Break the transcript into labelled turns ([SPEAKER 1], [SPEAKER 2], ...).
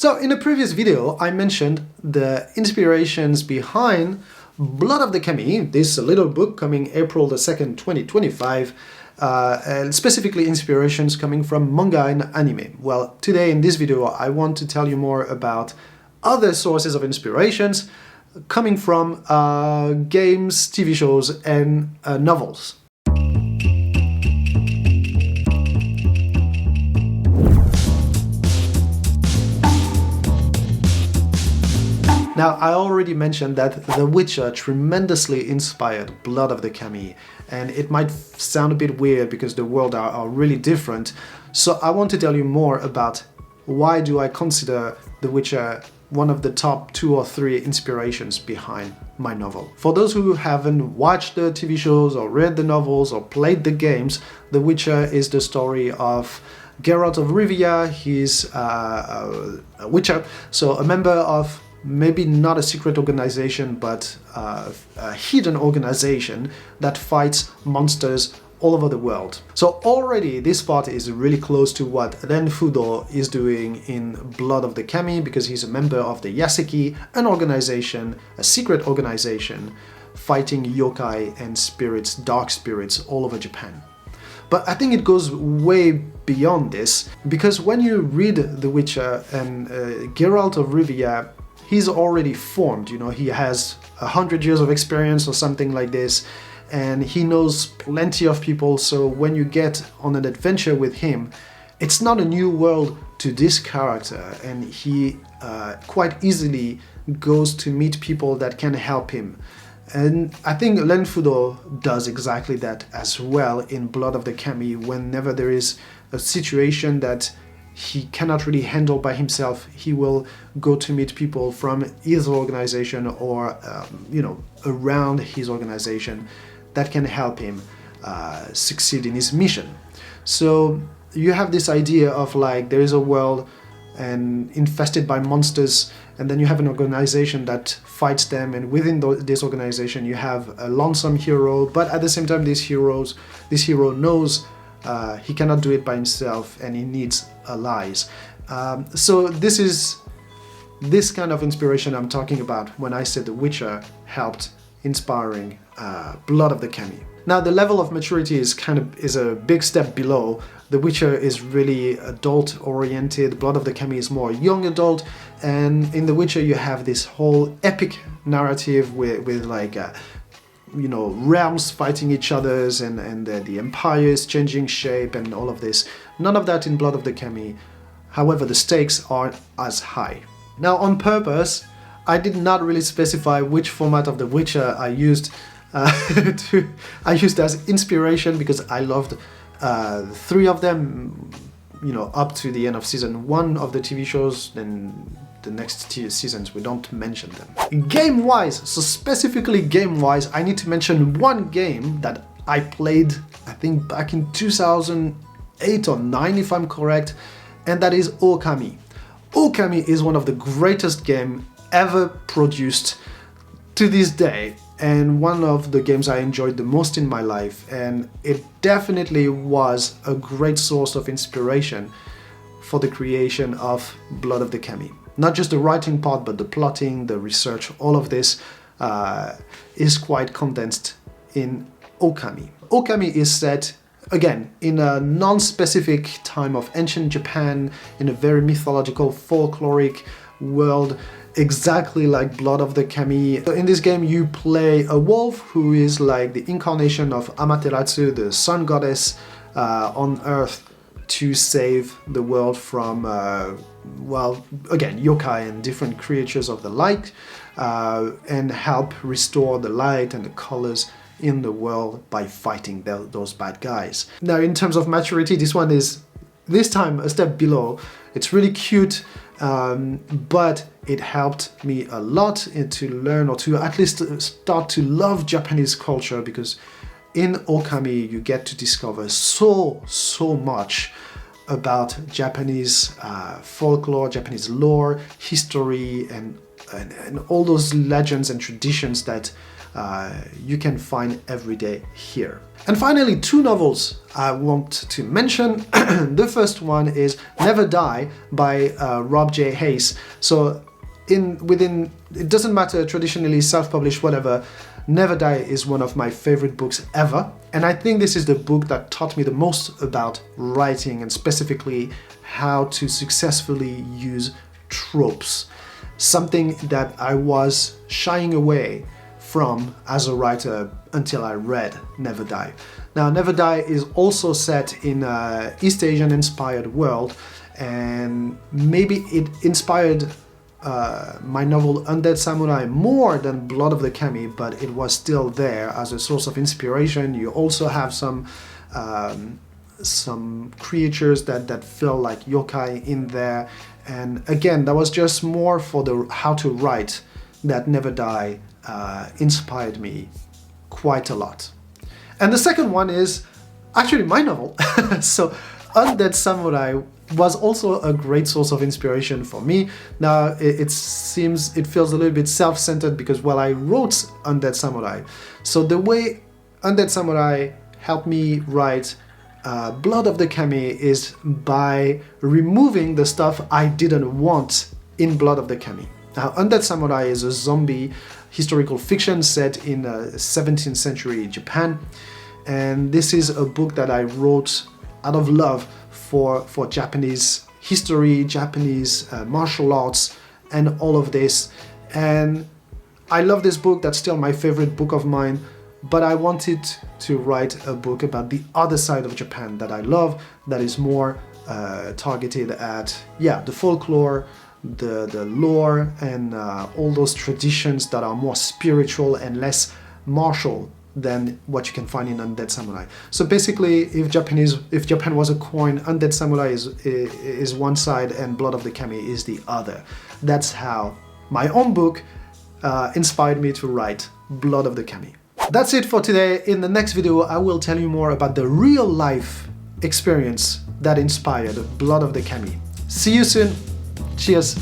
[SPEAKER 1] So in a previous video, I mentioned the inspirations behind Blood of the Kami, this little book coming April the 2nd, 2025, and specifically inspirations coming from manga and anime. Well, today in this video, I want to tell you more about other sources of inspirations coming from games, TV shows, and novels. Now, I already mentioned that The Witcher tremendously inspired Blood of the Kami, and it might sound a bit weird because the worlds are really different, so I want to tell you more about why do I consider The Witcher one of the top 2 or 3 inspirations behind my novel. For those who haven't watched the TV shows or read the novels or played the games, The Witcher is the story of Geralt of Rivia. He's a witcher, so a member of maybe not a secret organization, but a hidden organization that fights monsters all over the world. So already this part is really close to what Renfudo is doing in Blood of the Kami, because he's a member of the Yaseki, an organization, a secret organization, fighting yokai and spirits, dark spirits all over Japan. But I think it goes way beyond this, because when you read The Witcher and Geralt of Rivia, he's already formed, you know, he has 100 years of experience or something like this, and he knows plenty of people, so when you get on an adventure with him, it's not a new world to this character, and he quite easily goes to meet people that can help him. And I think Renfudo does exactly that as well in Blood of the Kami. Whenever there is a situation that he cannot really handle by himself, he will go to meet people from his organization or you know, around his organization that can help him succeed in his mission. So you have this idea of like there is a world and infested by monsters, and then you have an organization that fights them, and within this organization you have a lonesome hero, but at the same time this hero knows he cannot do it by himself and he needs allies. So this is this kind of inspiration I'm talking about when I said The Witcher helped inspiring Blood of the Kami. Now the level of maturity is a big step below. The Witcher is really adult oriented, Blood of the Kami is more young adult, and in The Witcher you have this whole epic narrative with like you know, realms fighting each other's and the empires changing shape and all of this. None of that in Blood of the Kami. However, the stakes aren't as high. Now, on purpose, I did not really specify which format of The Witcher I used I used as inspiration, because I loved 3 of them, you know, up to the end of season 1 of the TV shows. Then the next seasons we don't mention them. Game-wise, so specifically game-wise, I need to mention one game that I played, I think back in 2008 or 9 if I'm correct, and that is Okami. Okami is one of the greatest games ever produced to this day, and one of the games I enjoyed the most in my life, and it definitely was a great source of inspiration for the creation of Blood of the Kami. Not just the writing part, but the plotting, the research, all of this is quite condensed in Okami. Okami is set, again, in a non-specific time of ancient Japan, in a very mythological, folkloric world, exactly like Blood of the Kami. So in this game you play a wolf who is like the incarnation of Amaterasu, the sun goddess on Earth, to save the world from, well, again, yokai and different creatures of the light, and help restore the light and the colors in the world by fighting those bad guys. Now, in terms of maturity, this one is, this time, a step below. It's really cute, but it helped me a lot to learn, or to at least start to love Japanese culture, because in Okami you get to discover so much about Japanese folklore, Japanese lore, history, and and all those legends and traditions that you can find every day here. And finally, 2 novels I want to mention. The first one is Never Die by Rob J. Hayes. So it doesn't matter, traditionally self-published, whatever, Never Die is one of my favorite books ever. And I think this is the book that taught me the most about writing, and specifically how to successfully use tropes. Something that I was shying away from as a writer until I read Never Die. Now, Never Die is also set in an East Asian inspired world, and maybe it inspired my novel Undead Samurai more than BloodoftheKami, but it was still there as a source of inspiration. You also have some creatures that feel like yokai in there, and again, that was just more for the how to write that Never Die inspired me quite a lot. And the second one is actually my novel. So Undead Samurai was also a great source of inspiration for me. Now it feels a little bit self-centered because, well, I wrote Undead Samurai. So the way Undead Samurai helped me write BloodoftheKami is by removing the stuff I didn't want in BloodoftheKami. Now, Undead Samurai is a zombie historical fiction set in 17th century Japan, and this is a book that I wrote out of love for Japanese history, Japanese martial arts, and all of this. And I love this book. That's still my favorite book of mine, but I wanted to write a book about the other side of Japan that I love, that is more targeted at, the folklore, the lore, and all those traditions that are more spiritual and less martial than what you can find in Undead Samurai. So basically, if Japan was a coin, Undead Samurai is one side and BloodoftheKami is the other. That's how my own book inspired me to write BloodoftheKami. That's it for today. In the next video, I will tell you more about the real life experience that inspired BloodoftheKami. See you soon. Cheers.